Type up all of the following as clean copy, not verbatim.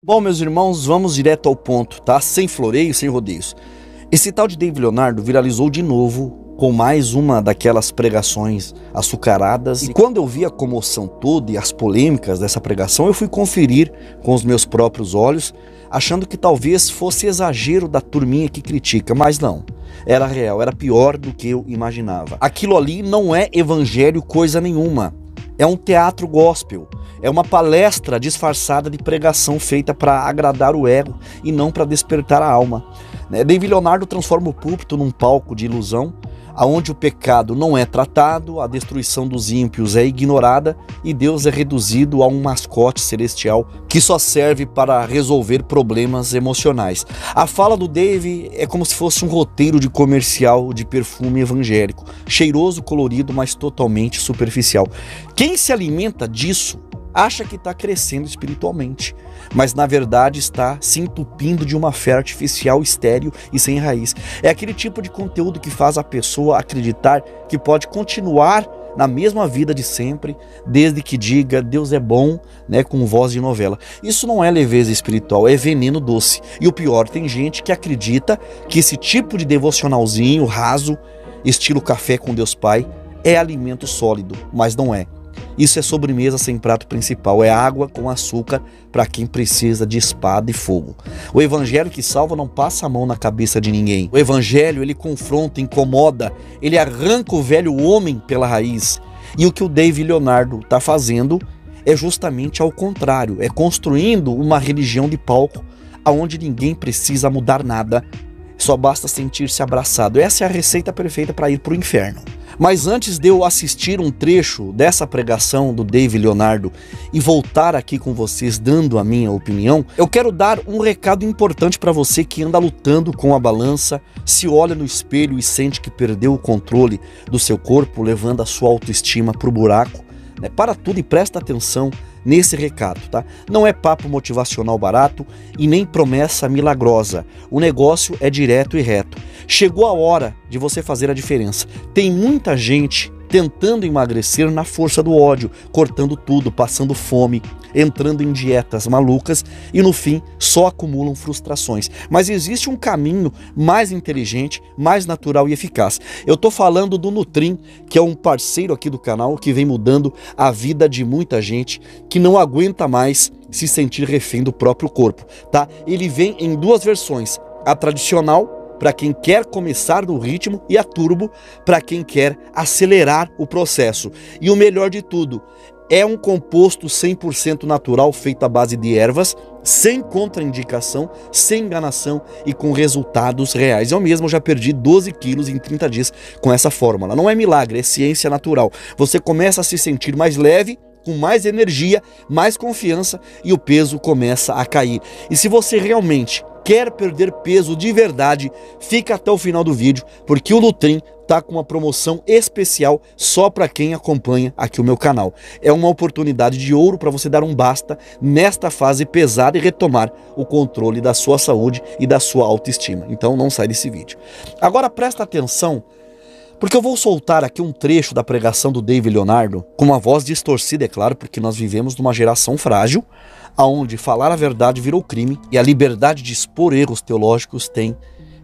Bom, meus irmãos, vamos direto ao ponto, tá? Sem floreios, sem rodeios. Esse tal de David Leonardo viralizou de novo com mais uma daquelas pregações açucaradas. E quando eu vi a comoção toda e as polêmicas dessa pregação, eu fui conferir com os meus próprios olhos, achando que talvez fosse exagero da turminha que critica, mas não. Era real, era pior do que eu imaginava. Aquilo ali não é evangelho coisa nenhuma. É um teatro gospel, é uma palestra disfarçada de pregação feita para agradar o ego e não para despertar a alma. David Leonardo transforma o púlpito num palco de ilusão, onde o pecado não é tratado, a destruição dos ímpios é ignorada e Deus é reduzido a um mascote celestial que só serve para resolver problemas emocionais. A fala do Dave é como se fosse um roteiro de comercial de perfume evangélico, cheiroso, colorido, mas totalmente superficial. Quem se alimenta disso acha que está crescendo espiritualmente, mas na verdade está se entupindo de uma fé artificial, estéril e sem raiz. É aquele tipo de conteúdo que faz a pessoa acreditar que pode continuar na mesma vida de sempre, desde que diga Deus é bom, com voz de novela. Isso não é leveza espiritual, é veneno doce. E o pior, tem gente que acredita que esse tipo de devocionalzinho raso, estilo café com Deus Pai, é alimento sólido, mas não é. Isso é sobremesa sem prato principal, é água com açúcar para quem precisa de espada e fogo. O evangelho que salva não passa a mão na cabeça de ninguém. O evangelho, ele confronta, incomoda, ele arranca o velho homem pela raiz. E o que o David Leonardo está fazendo é justamente ao contrário, é construindo uma religião de palco onde ninguém precisa mudar nada, só basta sentir-se abraçado. Essa é a receita perfeita para ir para o inferno. Mas antes de eu assistir um trecho dessa pregação do David Leonardo e voltar aqui com vocês dando a minha opinião, eu quero dar um recado importante para você que anda lutando com a balança, se olha no espelho e sente que perdeu o controle do seu corpo, levando a sua autoestima para o buraco. Para tudo e presta atenção nesse recado, tá? Não é papo motivacional barato e nem promessa milagrosa. O negócio é direto e reto. Chegou a hora de você fazer a diferença. Tem muita gente tentando emagrecer na força do ódio, cortando tudo, passando fome, entrando em dietas malucas e no fim só acumulam frustrações. Mas existe um caminho mais inteligente, mais natural e eficaz. Eu tô falando do Nutrim, que é um parceiro aqui do canal que vem mudando a vida de muita gente que não aguenta mais se sentir refém do próprio corpo, tá? Ele vem em duas versões, a tradicional, para quem quer começar no ritmo, e a turbo para quem quer acelerar o processo. E o melhor de tudo, é um composto 100% natural feito à base de ervas, sem contraindicação, sem enganação e com resultados reais. Eu mesmo já perdi 12 quilos em 30 dias com essa fórmula. Não é milagre, é ciência natural. Você começa a se sentir mais leve, com mais energia, mais confiança e o peso começa a cair. E se você realmente quer perder peso de verdade, fica até o final do vídeo, porque o Nutrim tá com uma promoção especial só para quem acompanha aqui o meu canal. É uma oportunidade de ouro para você dar um basta nesta fase pesada e retomar o controle da sua saúde e da sua autoestima. Então não sai desse vídeo. Agora presta atenção, porque eu vou soltar aqui um trecho da pregação do David Leonardo, com uma voz distorcida, é claro, porque nós vivemos numa geração frágil, aonde falar a verdade virou crime e a liberdade de expor erros teológicos tem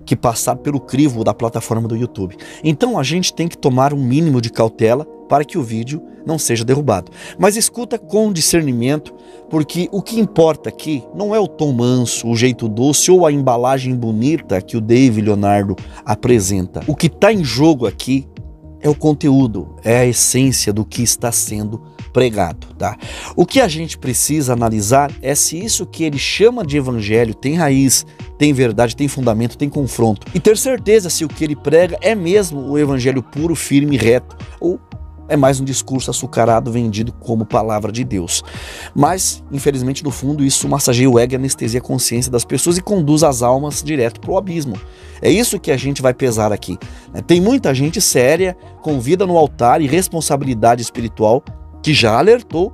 que passar pelo crivo da plataforma do YouTube. Então a gente tem que tomar um mínimo de cautela para que o vídeo não seja derrubado. Mas escuta com discernimento, porque o que importa aqui não é o tom manso, o jeito doce ou a embalagem bonita que o David Leonardo apresenta. O que está em jogo aqui é o conteúdo, é a essência do que está sendo pregado, tá? O que a gente precisa analisar é se isso que ele chama de evangelho tem raiz, tem verdade, tem fundamento, tem confronto. E ter certeza se o que ele prega é mesmo o evangelho puro, firme e reto, ou é mais um discurso açucarado vendido como palavra de Deus. Mas, infelizmente, no fundo, isso massageia o ego e anestesia a consciência das pessoas e conduz as almas direto para o abismo. É isso que a gente vai pesar aqui. Tem muita gente séria, com vida no altar e responsabilidade espiritual, que já alertou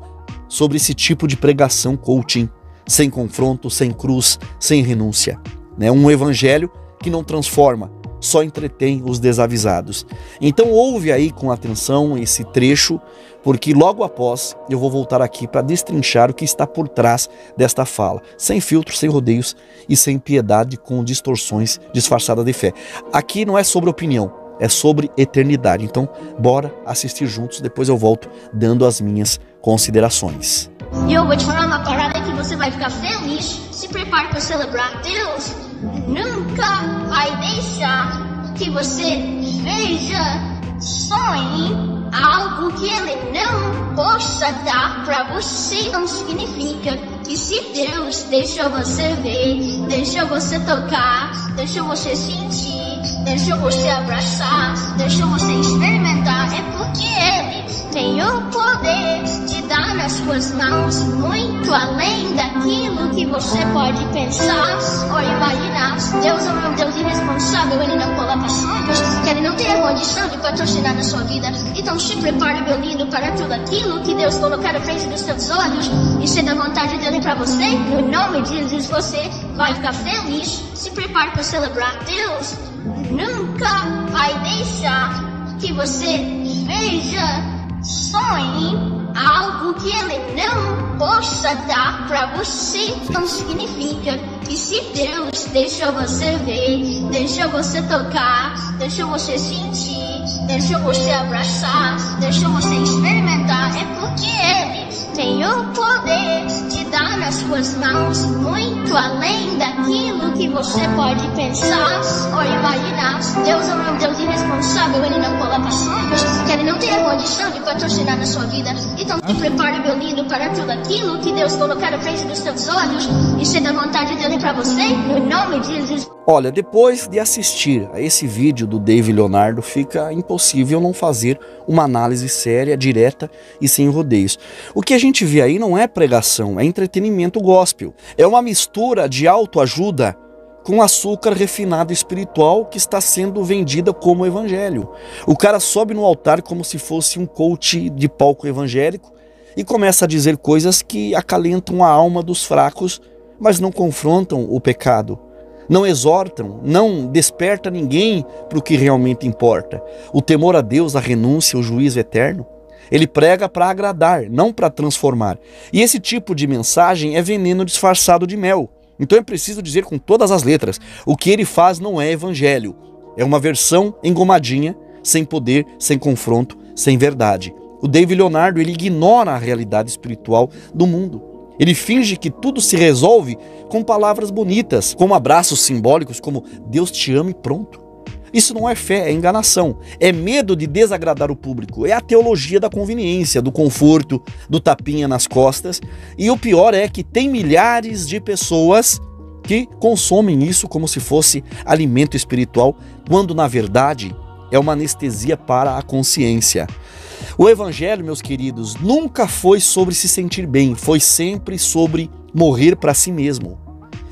sobre esse tipo de pregação coaching, sem confronto, sem cruz, sem renúncia. Um evangelho que não transforma, só entretém os desavisados. Então ouve aí com atenção esse trecho, porque logo após eu vou voltar aqui para destrinchar o que está por trás desta fala, sem filtros, sem rodeios e sem piedade com distorções disfarçadas de fé. Aqui não é sobre opinião, é sobre eternidade. Então bora assistir juntos, depois eu volto dando as minhas considerações. E eu vou te falar uma parada que você vai ficar feliz. Se prepare para celebrar. Deus nunca vai deixar que você veja, sonhe algo que Ele não possa dar para você. Não significa que se Deus deixou você ver, deixou você tocar, deixou você sentir, deixou você abraçar, deixou você experimentar, é porque Ele tem o poder de dar nas suas mãos muito além daquilo que você pode pensar ou imaginar. Deus é um Deus irresponsável, Ele não coloca sonhos que Ele não tem a condição de patrocinar na sua vida. Então se prepare, meu lindo, para tudo aquilo que Deus colocar à frente dos seus olhos e ser da vontade dEle para você. No nome de Jesus você vai ficar feliz. Se prepare para celebrar. Deus nunca vai deixar que você veja, sonhe algo que Ele não possa dar para você. Não significa que se Deus deixou você ver, deixou você tocar, deixou você sentir, deixou você abraçar, deixou você experimentar, é porque Ele tem o poder de dar nas suas mãos muito além daquilo que você pode pensar ou imaginar. Deus é um Deus irresponsável, Ele não coloca sonhos que Ele não tem a condição de patrocinar na sua vida. Então se prepare, meu lindo, para tudo aquilo que Deus colocar à frente dos seus olhos e ser da vontade dEle para você. No nome de Jesus. Olha, depois de assistir a esse vídeo do Dave Leonardo, fica impossível não fazer uma análise séria, direta e sem rodeios. O que a gente vê aí não é pregação, é entretenimento gospel. É uma mistura de autoajuda com açúcar refinado espiritual que está sendo vendida como evangelho. O cara sobe no altar como se fosse um coach de palco evangélico e começa a dizer coisas que acalentam a alma dos fracos, mas não confrontam o pecado. Não exortam, não desperta ninguém para o que realmente importa. O temor a Deus, a renúncia, o juízo eterno. Ele prega para agradar, não para transformar. E esse tipo de mensagem é veneno disfarçado de mel. Então é preciso dizer com todas as letras, o que ele faz não é evangelho. É uma versão engomadinha, sem poder, sem confronto, sem verdade. O Dave Leonardo, ele ignora a realidade espiritual do mundo. Ele finge que tudo se resolve com palavras bonitas, como abraços simbólicos, como Deus te ama e pronto. Isso não é fé, é enganação. É medo de desagradar o público. É a teologia da conveniência, do conforto, do tapinha nas costas. E o pior é que tem milhares de pessoas que consomem isso como se fosse alimento espiritual, quando na verdade é uma anestesia para a consciência. O evangelho, meus queridos, nunca foi sobre se sentir bem, foi sempre sobre morrer para si mesmo.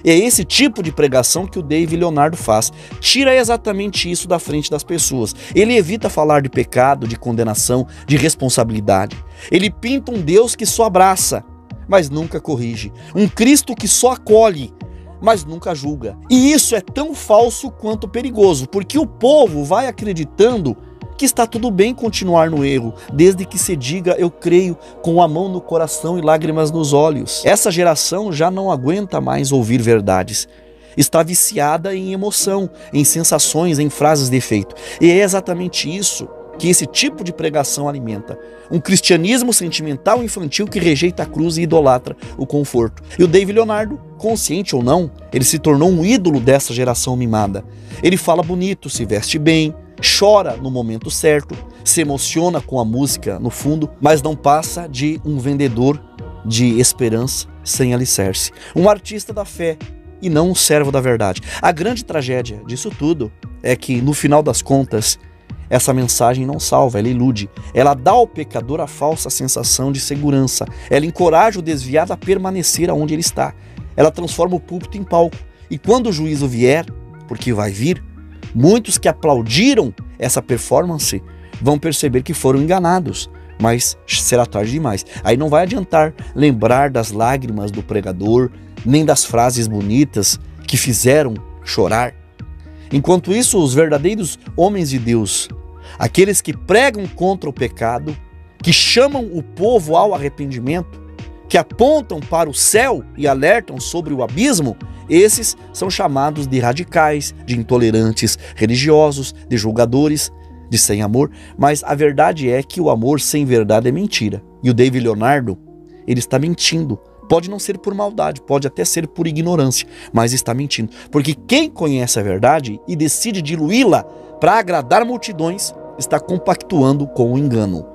É esse tipo de pregação que o Dave Leonardo faz. Tira exatamente isso da frente das pessoas. Ele evita falar de pecado, de condenação, de responsabilidade. Ele pinta um Deus que só abraça, mas nunca corrige. Um Cristo que só acolhe, mas nunca julga. E isso é tão falso quanto perigoso, porque o povo vai acreditando que está tudo bem continuar no erro, desde que se diga eu creio com a mão no coração e lágrimas nos olhos. Essa geração já não aguenta mais ouvir verdades. Está viciada em emoção, em sensações, em frases de efeito. E é exatamente isso que esse tipo de pregação alimenta. Um cristianismo sentimental infantil que rejeita a cruz e idolatra o conforto. E o Dave Leonardo, consciente ou não, ele se tornou um ídolo dessa geração mimada. Ele fala bonito, se veste bem, chora no momento certo, se emociona com a música no fundo, mas não passa de um vendedor de esperança sem alicerce. Um artista da fé e não um servo da verdade. A grande tragédia disso tudo é que, no final das contas, essa mensagem não salva, ela ilude. Ela dá ao pecador a falsa sensação de segurança. Ela encoraja o desviado a permanecer onde ele está. Ela transforma o púlpito em palco. E quando o juízo vier, porque vai vir, muitos que aplaudiram essa performance vão perceber que foram enganados, mas será tarde demais. Aí não vai adiantar lembrar das lágrimas do pregador, nem das frases bonitas que fizeram chorar. Enquanto isso, os verdadeiros homens de Deus, aqueles que pregam contra o pecado, que chamam o povo ao arrependimento, que apontam para o céu e alertam sobre o abismo, esses são chamados de radicais, de intolerantes religiosos, de julgadores, de sem amor. Mas a verdade é que o amor sem verdade é mentira. E o David Leonardo, ele está mentindo. Pode não ser por maldade, pode até ser por ignorância, mas está mentindo. Porque quem conhece a verdade e decide diluí-la para agradar multidões, está compactuando com o engano.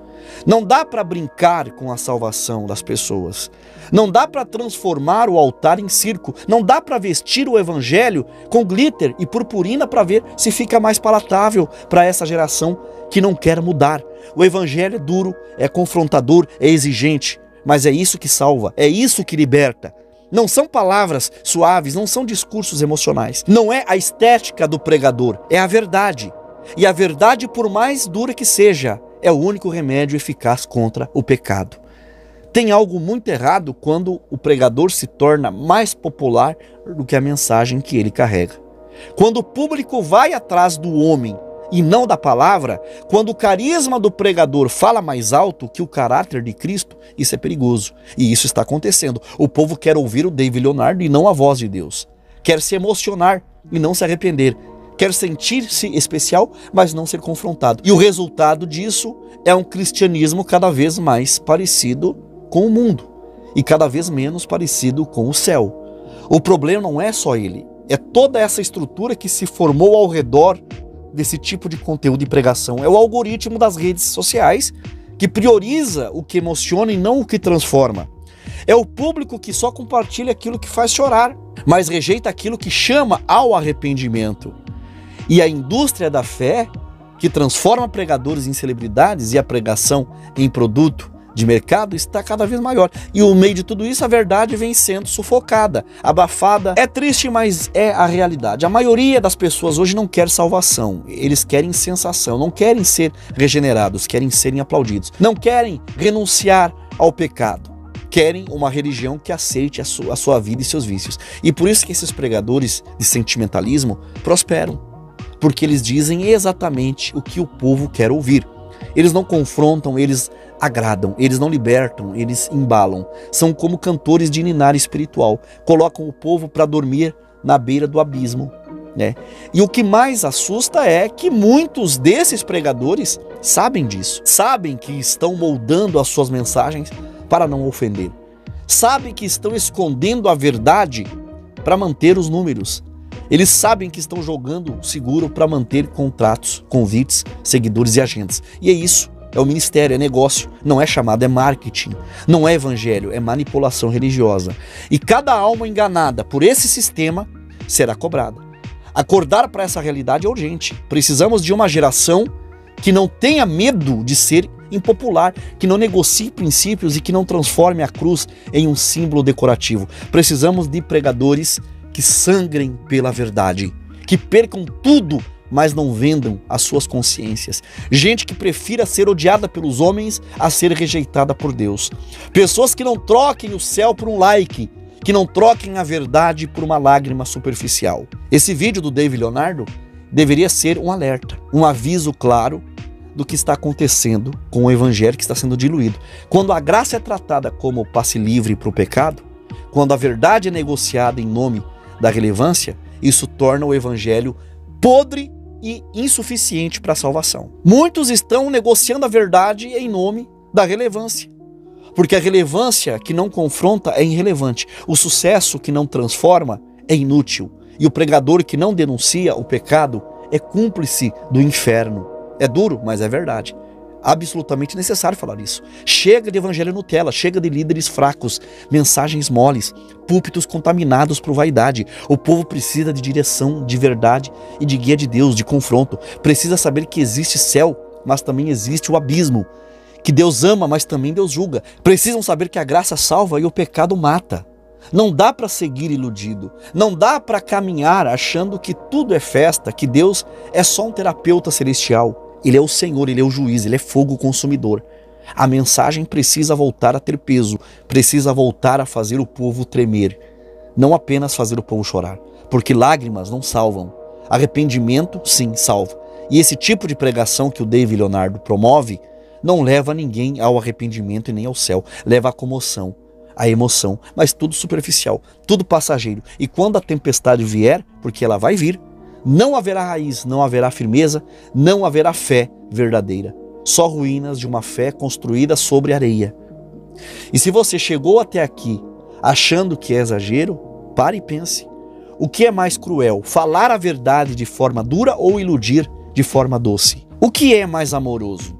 Não dá para brincar com a salvação das pessoas. Não dá para transformar o altar em circo. Não dá para vestir o evangelho com glitter e purpurina para ver se fica mais palatável para essa geração que não quer mudar. O evangelho é duro, é confrontador, é exigente, mas é isso que salva, é isso que liberta. Não são palavras suaves, não são discursos emocionais. Não é a estética do pregador, é a verdade. E a verdade, por mais dura que seja, é o único remédio eficaz contra o pecado. Tem algo muito errado quando o pregador se torna mais popular do que a mensagem que ele carrega. Quando o público vai atrás do homem e não da palavra, quando o carisma do pregador fala mais alto que o caráter de Cristo, isso é perigoso. E isso está acontecendo. O povo quer ouvir o David Leonardo e não a voz de Deus. Quer se emocionar e não se arrepender. Quer sentir-se especial, mas não ser confrontado. E o resultado disso é um cristianismo cada vez mais parecido com o mundo e cada vez menos parecido com o céu. O problema não é só ele, é toda essa estrutura que se formou ao redor desse tipo de conteúdo e pregação. É o algoritmo das redes sociais que prioriza o que emociona e não o que transforma. É o público que só compartilha aquilo que faz chorar, mas rejeita aquilo que chama ao arrependimento. E a indústria da fé, que transforma pregadores em celebridades e a pregação em produto de mercado, está cada vez maior. E no meio de tudo isso, a verdade vem sendo sufocada, abafada. É triste, mas é a realidade. A maioria das pessoas hoje não quer salvação. Eles querem sensação, não querem ser regenerados, querem serem aplaudidos. Não querem renunciar ao pecado. Querem uma religião que aceite a sua vida e seus vícios. E por isso que esses pregadores de sentimentalismo prosperam. Porque eles dizem exatamente o que o povo quer ouvir. Eles não confrontam, eles agradam, eles não libertam, eles embalam. São como cantores de ninar espiritual. Colocam o povo para dormir na beira do abismo, né? E o que mais assusta é que muitos desses pregadores sabem disso. Sabem que estão moldando as suas mensagens para não ofender. Sabem que estão escondendo a verdade para manter os números. Eles sabem que estão jogando seguro para manter contratos, convites, seguidores e agentes. E é isso, é o ministério, é negócio, não é chamado, é marketing, não é evangelho, é manipulação religiosa. E cada alma enganada por esse sistema será cobrada. Acordar para essa realidade é urgente. Precisamos de uma geração que não tenha medo de ser impopular, que não negocie princípios e que não transforme a cruz em um símbolo decorativo. Precisamos de pregadores que sangrem pela verdade, que percam tudo, mas não vendam as suas consciências. Gente que prefira ser odiada pelos homens a ser rejeitada por Deus. Pessoas que não troquem o céu por um like, que não troquem a verdade por uma lágrima superficial. Esse vídeo do David Leonardo deveria ser um alerta, um aviso claro do que está acontecendo com o evangelho que está sendo diluído. Quando a graça é tratada como passe livre para o pecado, quando a verdade é negociada em nome da relevância, isso torna o evangelho podre e insuficiente para a salvação. Muitos estão negociando a verdade em nome da relevância, porque a relevância que não confronta é irrelevante, o sucesso que não transforma é inútil, e o pregador que não denuncia o pecado é cúmplice do inferno. É duro, mas é verdade. Absolutamente necessário falar isso. Chega de evangelho Nutella, chega de líderes fracos, mensagens moles, púlpitos contaminados por vaidade. O povo precisa de direção, de verdade e de guia de Deus, de confronto. Precisa saber que existe céu, mas também existe o abismo. Que Deus ama, mas também Deus julga. Precisam saber que a graça salva e o pecado mata. Não dá para seguir iludido. Não dá para caminhar achando que tudo é festa, que Deus é só um terapeuta celestial. Ele é o Senhor, Ele é o juiz, Ele é fogo consumidor. A mensagem precisa voltar a ter peso, precisa voltar a fazer o povo tremer. Não apenas fazer o povo chorar, porque lágrimas não salvam. Arrependimento, sim, salva. E esse tipo de pregação que o David Leonardo promove não leva ninguém ao arrependimento e nem ao céu. Leva à comoção, à emoção, mas tudo superficial, tudo passageiro. E quando a tempestade vier, porque ela vai vir, não haverá raiz, não haverá firmeza, não haverá fé verdadeira. Só ruínas de uma fé construída sobre areia. E se você chegou até aqui achando que é exagero, pare e pense. O que é mais cruel, falar a verdade de forma dura ou iludir de forma doce? O que é mais amoroso?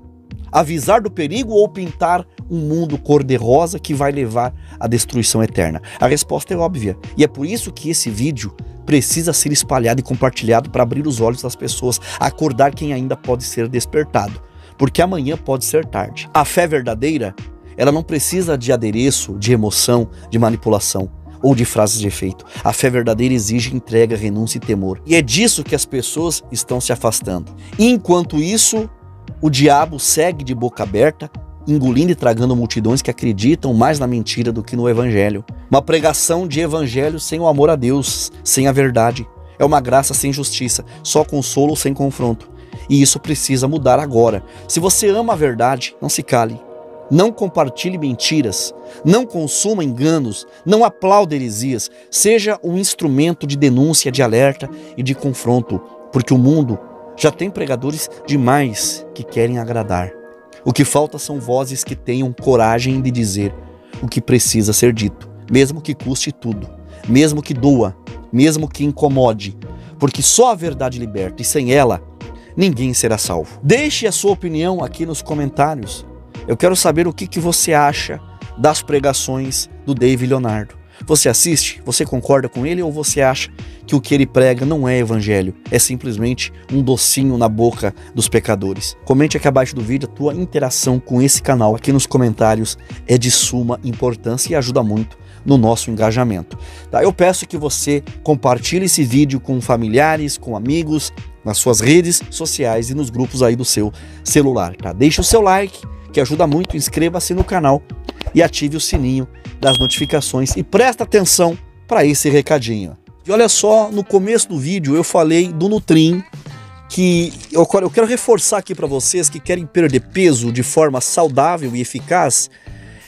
Avisar do perigo ou pintar um mundo cor-de-rosa que vai levar à destruição eterna? A resposta é óbvia. E é por isso que esse vídeo precisa ser espalhado e compartilhado para abrir os olhos das pessoas, acordar quem ainda pode ser despertado. Porque amanhã pode ser tarde. A fé verdadeira, ela não precisa de adereço, de emoção, de manipulação ou de frases de efeito. A fé verdadeira exige entrega, renúncia e temor. E é disso que as pessoas estão se afastando. E enquanto isso, o diabo segue de boca aberta, engolindo e tragando multidões que acreditam mais na mentira do que no evangelho. Uma pregação de evangelho sem o amor a Deus, sem a verdade. É uma graça sem justiça, só consolo sem confronto. E isso precisa mudar agora. Se você ama a verdade, não se cale. Não compartilhe mentiras, não consuma enganos, não aplaude heresias. Seja um instrumento de denúncia, de alerta e de confronto, porque o mundo já tem pregadores demais que querem agradar. O que falta são vozes que tenham coragem de dizer o que precisa ser dito, mesmo que custe tudo, mesmo que doa, mesmo que incomode, porque só a verdade liberta e sem ela, ninguém será salvo. Deixe a sua opinião aqui nos comentários. Eu quero saber o que você acha das pregações do David Leonardo. Você assiste? Você concorda com ele ou você acha que o que ele prega não é evangelho? É simplesmente um docinho na boca dos pecadores? Comente aqui abaixo do vídeo. A tua interação com esse canal aqui nos comentários é de suma importância e ajuda muito no nosso engajamento. Tá? Eu peço que você compartilhe esse vídeo com familiares, com amigos, nas suas redes sociais e nos grupos aí do seu celular. Tá? Deixe o seu like, que ajuda muito, inscreva-se no canal e ative o sininho das notificações e presta atenção para esse recadinho. E olha só, no começo do vídeo eu falei do Nutrim, que eu quero reforçar aqui para vocês que querem perder peso de forma saudável e eficaz.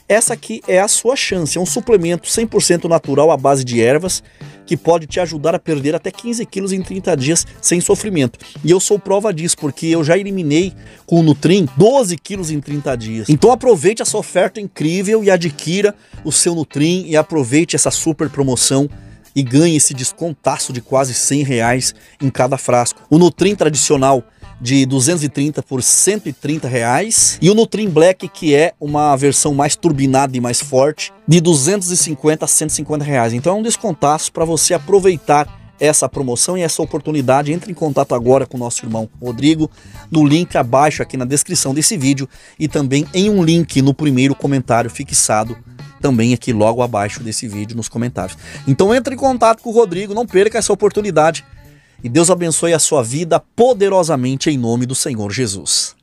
Essa aqui é a sua chance, é um suplemento 100% natural à base de ervas, que pode te ajudar a perder até 15 quilos em 30 dias sem sofrimento. E eu sou prova disso, porque eu já eliminei com o Nutrim 12 quilos em 30 dias. Então aproveite essa oferta incrível e adquira o seu Nutrim e aproveite essa super promoção e ganhe esse descontaço de quase R$100 em cada frasco. O Nutrim tradicional de 230 por R$130 e o Nutrim Black, que é uma versão mais turbinada e mais forte, de 250 a R$150. Então é um descontaço para você aproveitar essa promoção e essa oportunidade. Entre em contato agora com o nosso irmão Rodrigo no link abaixo aqui na descrição desse vídeo e também em um link no primeiro comentário fixado também aqui logo abaixo desse vídeo nos comentários. Então entre em contato com o Rodrigo, não perca essa oportunidade. E Deus abençoe a sua vida poderosamente em nome do Senhor Jesus.